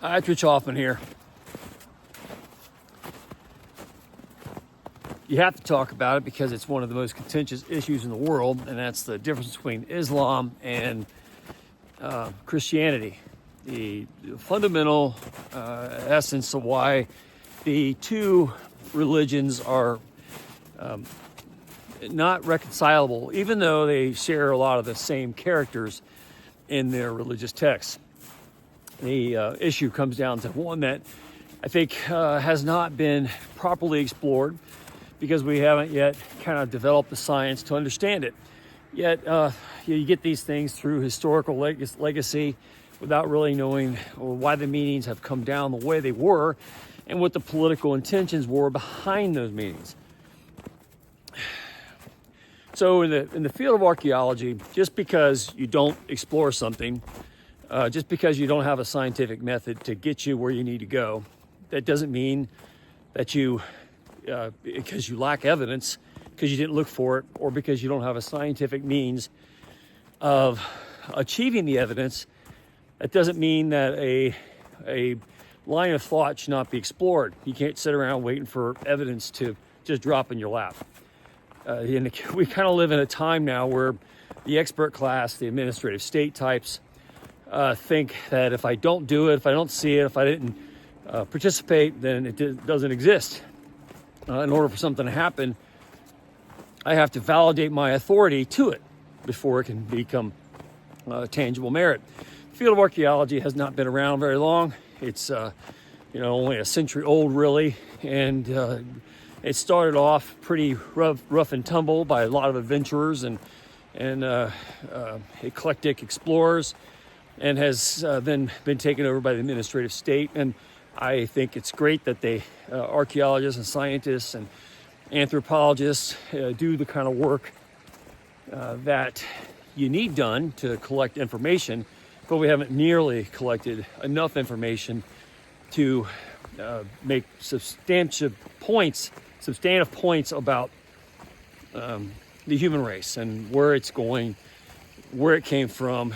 It's Rich Hoffman here. You have to talk about it because it's one of the most contentious issues in the world, and that's the difference between Islam and Christianity. The fundamental essence of why the two religions are not reconcilable, even though they share a lot of the same characters in their religious texts. The issue comes down to one that I think has not been properly explored because we haven't yet kind of developed the science to understand it. Yet you get these things through historical legacy without really knowing why the meanings have come down the way they were and what the political intentions were behind those meanings. So in the field of archaeology, just because you don't explore something, just because you don't have a scientific method to get you where you need to go, that doesn't mean that because you lack evidence, because you didn't look for it, or because you don't have a scientific means of achieving the evidence, that doesn't mean that a line of thought should not be explored. You can't sit around waiting for evidence to just drop in your lap. We kind of live in a time now where the expert class, the administrative state types, think that if I don't do it, if I don't see it, if I didn't participate, then it doesn't exist. In order for something to happen, I have to validate my authority to it before it can become tangible merit. The field of archaeology has not been around very long. It's only a century old, really, and it started off pretty rough and tumble by a lot of adventurers and eclectic explorers, and has then been taken over by the administrative state. And I think it's great that archaeologists and scientists and anthropologists do the kind of work that you need done to collect information, but we haven't nearly collected enough information to make substantive points about the human race and where it's going, where it came from,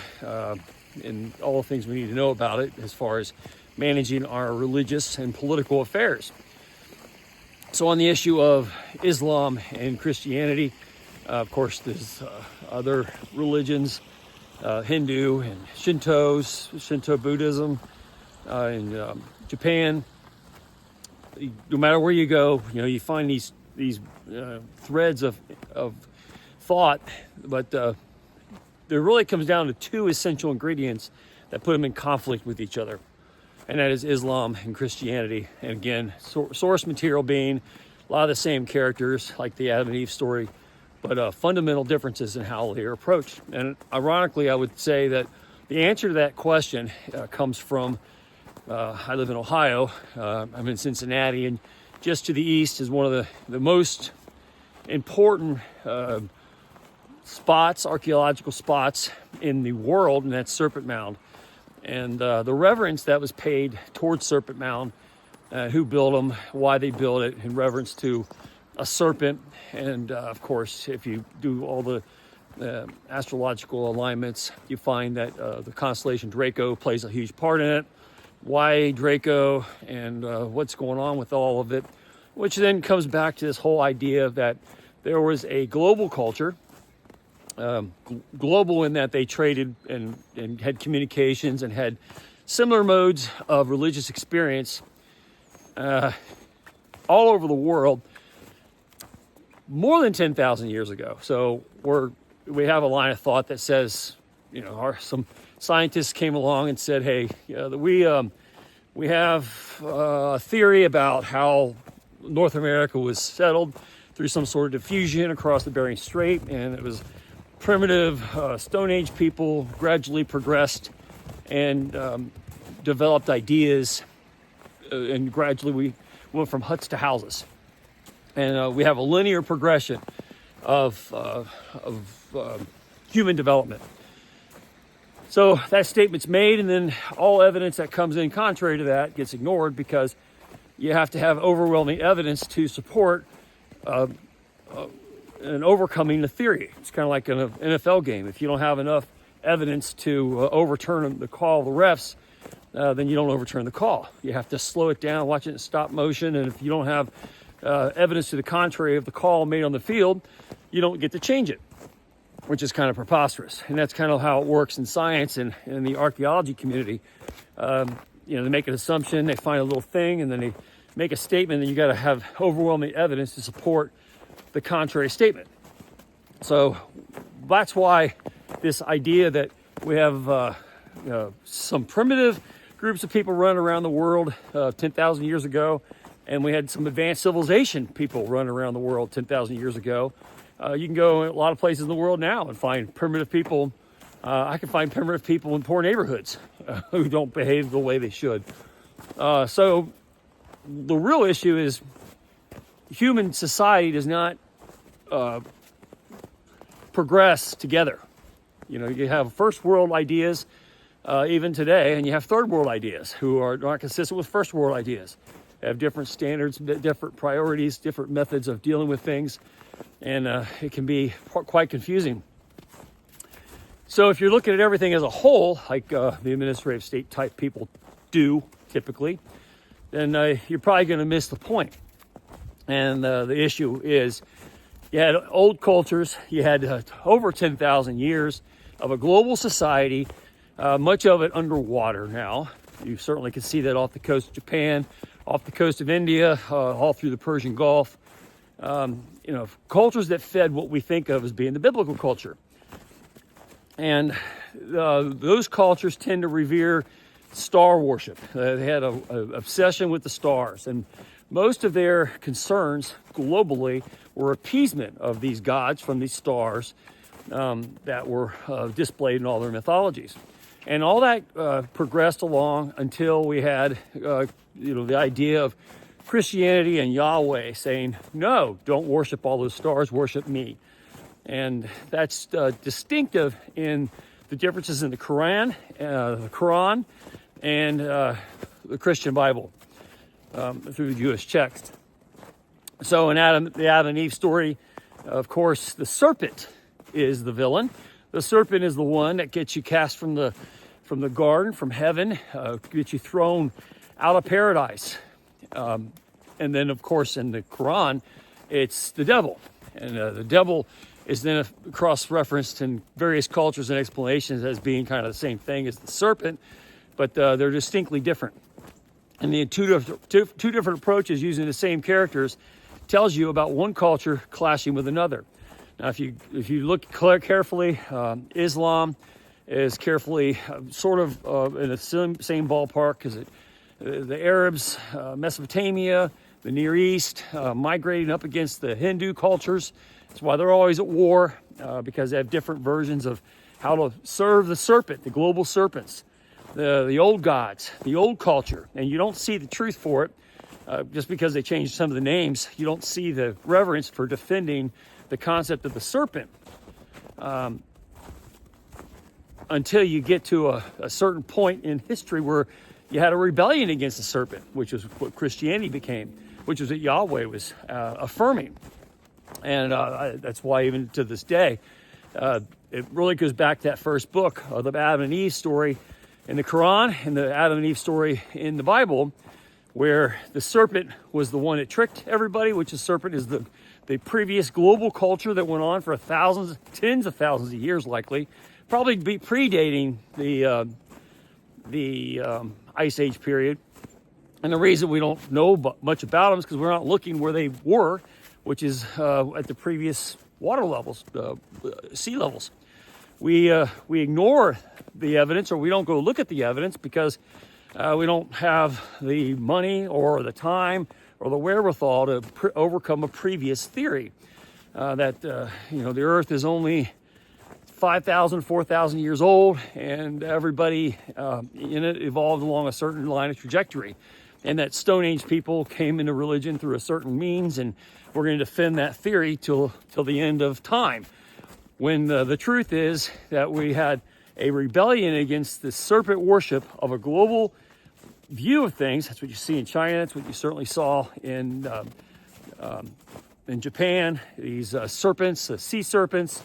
and all the things we need to know about it as far as managing our religious and political affairs. So on the issue of Islam and Christianity, of course, there's other religions, Hindu and Shinto Buddhism in Japan. No matter where you go, you find these threads of thought, but there really comes down to two essential ingredients that put them in conflict with each other, and that is Islam and Christianity. And again, source material being a lot of the same characters, like the Adam and Eve story, but fundamental differences in how they are approached. And ironically, I would say that the answer to that question comes from, I live in Ohio, I'm in Cincinnati, and just to the east is one of the most important archaeological spots in the world, and that's Serpent Mound. And the reverence that was paid towards Serpent Mound, who built them, why they built it, in reverence to a serpent. And of course, if you do all the astrological alignments, you find that the constellation Draco plays a huge part in it. Why Draco and what's going on with all of it, which then comes back to this whole idea that there was a global culture, global in that they traded and had communications and had similar modes of religious experience all over the world more than 10,000 years ago. So we have a line of thought that says, some scientists came along and said, hey, we have a theory about how North America was settled through some sort of diffusion across the Bering Strait, and it was primitive Stone Age people gradually progressed and developed ideas, and gradually we went from huts to houses. And we have a linear progression of human development. So that statement's made, and then all evidence that comes in contrary to that gets ignored because you have to have overwhelming evidence to support and overcoming the theory. It's kind of like an NFL game. If you don't have enough evidence to overturn the call of the refs, then you don't overturn the call. You have to slow it down, watch it in stop motion, and if you don't have evidence to the contrary of the call made on the field, you don't get to change it, which is kind of preposterous. And that's kind of how it works in science and in the archaeology community. They make an assumption, they find a little thing, and then they make a statement, and you got to have overwhelming evidence to support the contrary statement. So that's why this idea that we have some primitive groups of people running around the world 10,000 years ago, and we had some advanced civilization people running around the world 10,000 years ago. You can go a lot of places in the world now and find primitive people. I can find primitive people in poor neighborhoods who don't behave the way they should. So the real issue is human society does not progress together. You have first world ideas even today, and you have third world ideas who are not consistent with first world ideas. They have different standards, different priorities, different methods of dealing with things, and it can be quite confusing. So if you're looking at everything as a whole, like the administrative state type people do typically, then you're probably going to miss the point. And the issue is you had old cultures, you had over 10,000 years of a global society, much of it underwater now. You certainly can see that off the coast of Japan, off the coast of India, all through the Persian Gulf. Cultures that fed what we think of as being the biblical culture. And those cultures tend to revere star worship. They had an obsession with the stars. And most of their concerns globally were appeasement of these gods from these stars that were displayed in all their mythologies. And all that progressed along until we had, the idea of Christianity and Yahweh saying, no, don't worship all those stars, worship me. And that's distinctive in the differences in the Quran and the Christian Bible through the Jewish text. So in the Adam and Eve story, of course, the serpent is the villain. The serpent is the one that gets you cast from the garden, from heaven, gets you thrown out of paradise. And then, of course, in the Quran, it's the devil. And the devil is then cross-referenced in various cultures and explanations as being kind of the same thing as the serpent, but they're distinctly different. And the two different approaches using the same characters tells you about one culture clashing with another. Now, if you look carefully, Islam is carefully sort of in the same ballpark as the Arabs, Mesopotamia, the Near East, migrating up against the Hindu cultures. That's why they're always at war, because they have different versions of how to serve the serpent, the global serpents, the old gods, the old culture. And you don't see the truth for it just because they changed some of the names. You don't see the reverence for defending the concept of the serpent until you get to a certain point in history where you had a rebellion against the serpent, which is what Christianity became, which is what Yahweh was affirming. And that's why even to this day, it really goes back to that first book of the Adam and Eve story in the Quran and the Adam and Eve story in the Bible, where the serpent was the one that tricked everybody, which the serpent is the previous global culture that went on for tens of thousands of years, likely, probably be predating the Ice Age period. And the reason we don't know much about them is because we're not looking where they were, which is at the previous water levels, sea levels. We ignore the evidence, or we don't go look at the evidence because we don't have the money or the time or the wherewithal to overcome a previous theory that the Earth is only 5,000, 4,000 years old, and everybody in it evolved along a certain line of trajectory, and that Stone Age people came into religion through a certain means, and we're going to defend that theory till the end of time. When the truth is that we had a rebellion against the serpent worship of a global view of things. That's what you see in China. That's what you certainly saw in Japan. These serpents, sea serpents,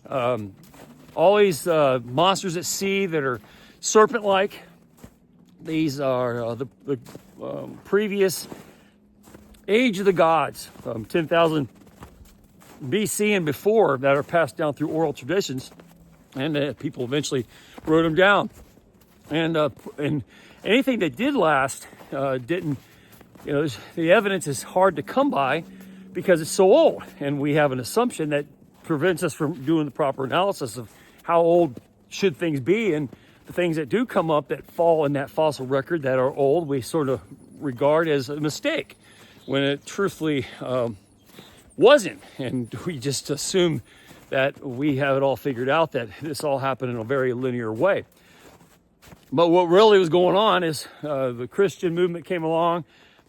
all these monsters at sea that are serpent-like. These are the previous age of the gods, 10,000 BC and before, that are passed down through oral traditions, and people eventually wrote them down. And anything that did last didn't. The evidence is hard to come by because it's so old, and we have an assumption that prevents us from doing the proper analysis of how old should things be, and the things that do come up that fall in that fossil record that are old, we sort of regard as a mistake, when it truthfully wasn't, and we just assume that we have it all figured out, that this all happened in a very linear way. But what really was going on is the Christian movement came along,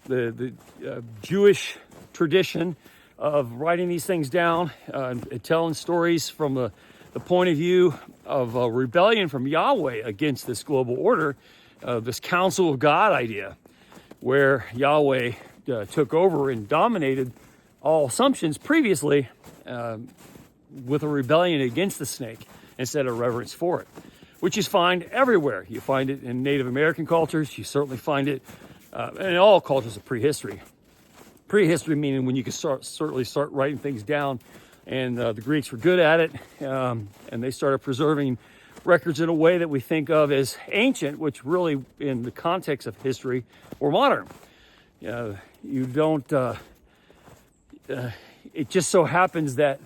the Jewish tradition of writing these things down and telling stories from the point of view of a rebellion from Yahweh against this global order, this council of God idea, where Yahweh took over and dominated all assumptions previously with a rebellion against the snake instead of reverence for it, which you find everywhere. You find it in Native American cultures. You certainly find it in all cultures of prehistory. Prehistory meaning when you can certainly start writing things down, and the Greeks were good at it, and they started preserving records in a way that we think of as ancient, which really, in the context of history, were modern. You don't. It just so happens that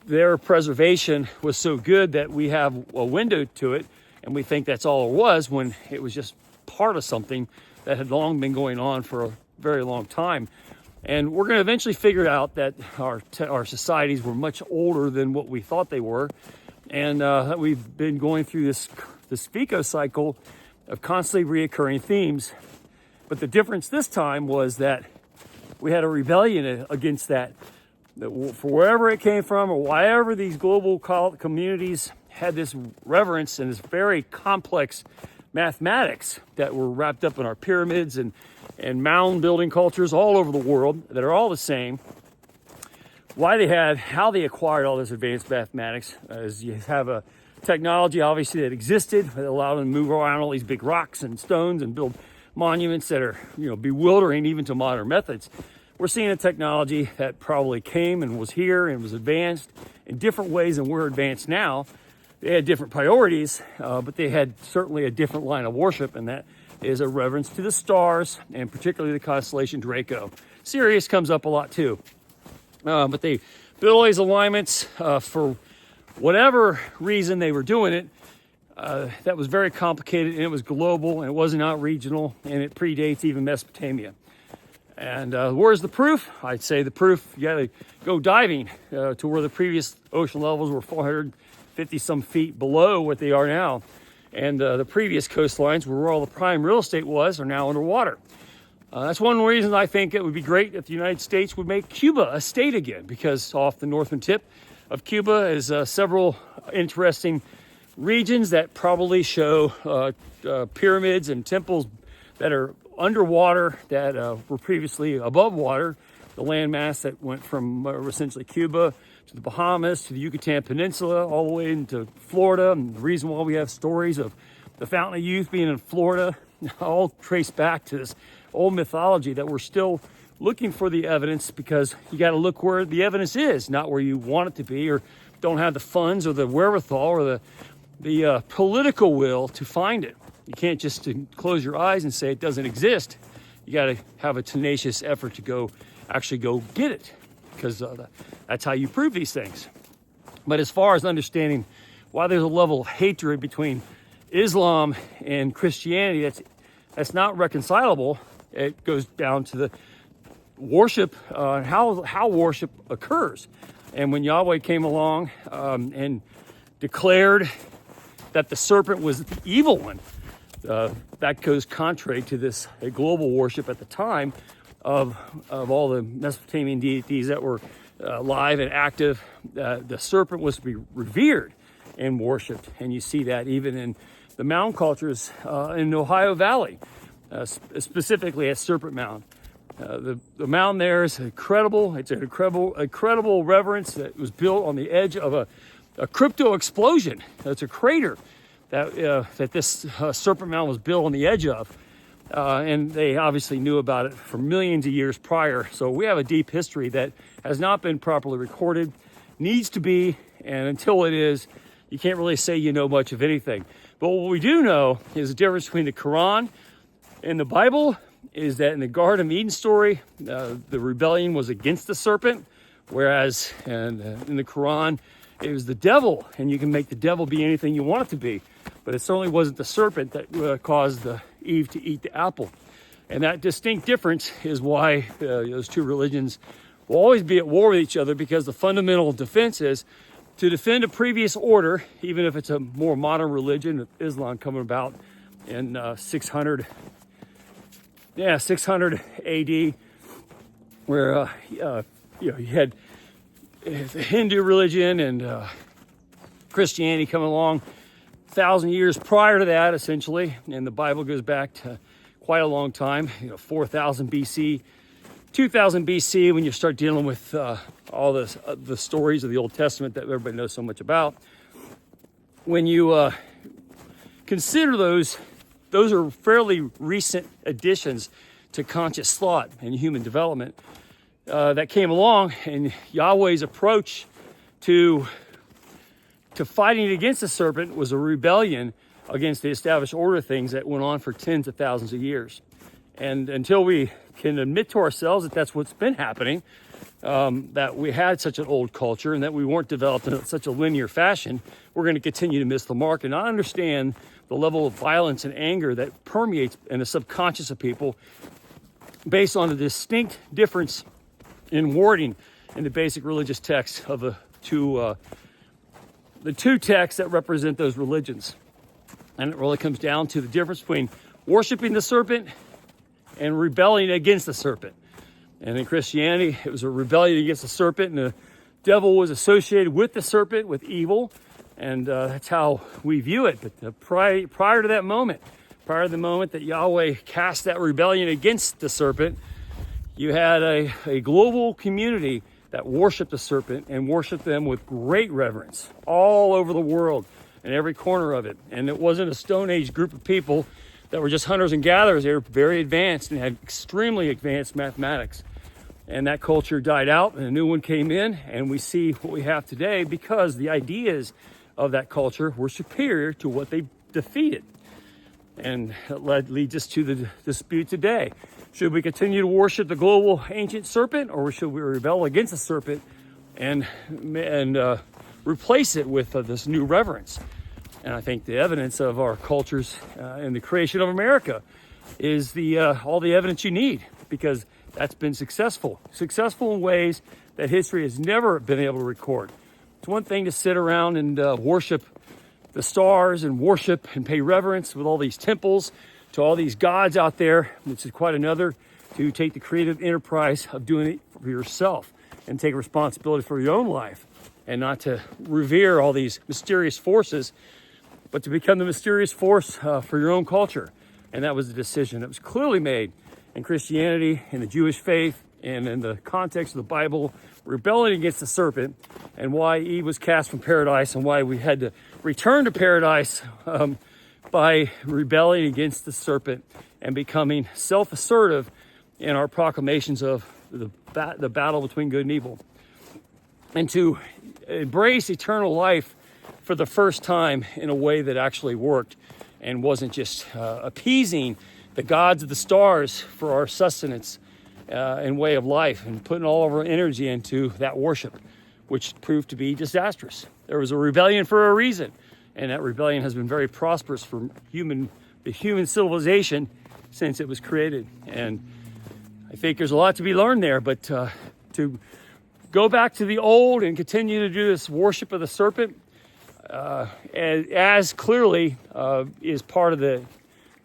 their preservation was so good that we have a window to it, and we think that's all it was, when it was just part of something that had long been going on for a very long time. And we're going to eventually figure out that our societies were much older than what we thought they were, and we've been going through this FICO cycle of constantly reoccurring themes. But the difference this time was that we had a rebellion against that for wherever it came from, or wherever these global communities had this reverence and this very complex mathematics that were wrapped up in our pyramids and mound building cultures all over the world that are all the same. How they acquired all this advanced mathematics is you have a technology obviously that existed that allowed them to move around all these big rocks and stones and build monuments that are bewildering even to modern methods. We're seeing a technology that probably came and was here and was advanced in different ways than we're advanced now. They had different priorities, but they had certainly a different line of worship, and that is a reverence to the stars, and particularly the constellation Draco. Sirius comes up a lot too. But they built all these alignments for whatever reason they were doing it. That was very complicated, and it was global, and it was not regional, and it predates even Mesopotamia. And where's the proof? I'd say the proof, you got to go diving to where the previous ocean levels were 450 some feet below what they are now. And the previous coastlines, where all the prime real estate was, are now underwater. That's one reason I think it would be great if the United States would make Cuba a state again, because off the northern tip of Cuba is several interesting regions that probably show pyramids and temples that are underwater that were previously above water. The landmass that went from essentially Cuba to the Bahamas to the Yucatan Peninsula all the way into Florida. And the reason why we have stories of the Fountain of Youth being in Florida all traced back to this old mythology that we're still looking for the evidence, because you got to look where the evidence is, not where you want it to be, or don't have the funds or the wherewithal or the political will to find it. You can't just close your eyes and say it doesn't exist. You got to have a tenacious effort to actually go get it, because that's how you prove these things. But as far as understanding why there's a level of hatred between Islam and Christianity that's not reconcilable, it goes down to the worship, how worship occurs. And when Yahweh came along and declared that the serpent was the evil one, that goes contrary to this global worship at the time of all the Mesopotamian deities that were alive and active. The serpent was to be revered and worshipped, and you see that even in the mound cultures in the Ohio Valley, specifically at Serpent Mound. The mound there is incredible. It's an incredible reverence that was built on the edge of a crypto explosion. It's a crater that this Serpent Mound was built on the edge of. And they obviously knew about it for millions of years prior. So we have a deep history that has not been properly recorded, needs to be, and until it is, you can't really say you know much of anything. But what we do know is the difference between the Quran and the Bible is that in the Garden of Eden story, the rebellion was against the serpent, whereas in the Quran, it was the devil, and you can make the devil be anything you want it to be. But it certainly wasn't the serpent that caused Eve to eat the apple. And that distinct difference is why those two religions will always be at war with each other, because the fundamental defense is to defend a previous order, even if it's a more modern religion, with Islam coming about in 600 AD, where you had the Hindu religion and Christianity coming along 1,000 years prior to that, essentially. And the Bible goes back to quite a long time, 4,000 BC, 2,000 BC, when you start dealing with all the stories of the Old Testament that everybody knows so much about. When you consider those are fairly recent additions to conscious thought and human development that came along, and Yahweh's approach to fighting against the serpent was a rebellion against the established order of things that went on for tens of thousands of years. And until we can admit to ourselves that that's what's been happening, that we had such an old culture and that we weren't developed in such a linear fashion, we're going to continue to miss the mark and not understand the level of violence and anger that permeates in the subconscious of people based on a distinct difference in wording in the basic religious texts of the two texts that represent those religions. And it really comes down to the difference between worshiping the serpent and rebelling against the serpent. And in Christianity, it was a rebellion against the serpent, and the devil was associated with the serpent, with evil, and that's how we view it. But prior to that moment, prior to the moment that Yahweh cast that rebellion against the serpent, you had a global community that worshiped the serpent and worshiped them with great reverence all over the world, in every corner of it. And it wasn't a Stone Age group of people that were just hunters and gatherers. They were very advanced and had extremely advanced mathematics. And that culture died out and a new one came in, and we see what we have today because the ideas of that culture were superior to what they defeated. And that leads us to the dispute today. Should we continue to worship the global ancient serpent, or should we rebel against the serpent and replace it with this new reverence? And I think the evidence of our cultures and the creation of America is all the evidence you need, because that's been successful in ways that history has never been able to record. It's one thing to sit around and worship the stars and worship and pay reverence with all these temples to all these gods out there, which is quite another to take the creative enterprise of doing it for yourself and take responsibility for your own life, and not to revere all these mysterious forces, but to become the mysterious force for your own culture. And that was the decision that was clearly made in Christianity, in the Jewish faith, and in the context of the Bible, rebelling against the serpent, and why Eve was cast from paradise, and why we had to return to paradise by rebelling against the serpent and becoming self-assertive in our proclamations of the battle between good and evil. And to embrace eternal life for the first time in a way that actually worked and wasn't just appeasing the gods of the stars for our sustenance and way of life, and putting all of our energy into that worship, which proved to be disastrous. There was a rebellion for a reason, and that rebellion has been very prosperous for the human civilization since it was created. And I think there's a lot to be learned there, but to go back to the old and continue to do this worship of the serpent as clearly is part of the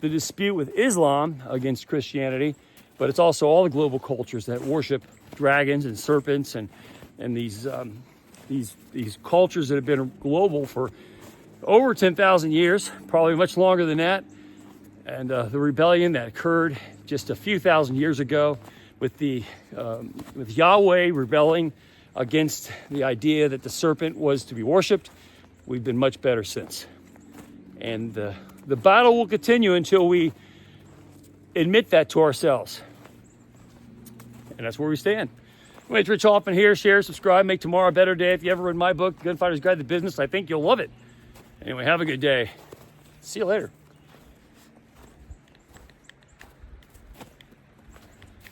dispute with Islam against Christianity, but it's also all the global cultures that worship dragons and serpents and these cultures that have been global for over 10,000 years, probably much longer than that. And the rebellion that occurred just a few thousand years ago with Yahweh rebelling against the idea that the serpent was to be worshipped, we've been much better since. And the battle will continue until we admit that to ourselves. And that's where we stand. Anyway, it's Rich Hoffman here. Share, subscribe, make tomorrow a better day. If you ever read my book, Gunfighter's Guide to Business, I think you'll love it. Anyway, have a good day. See you later.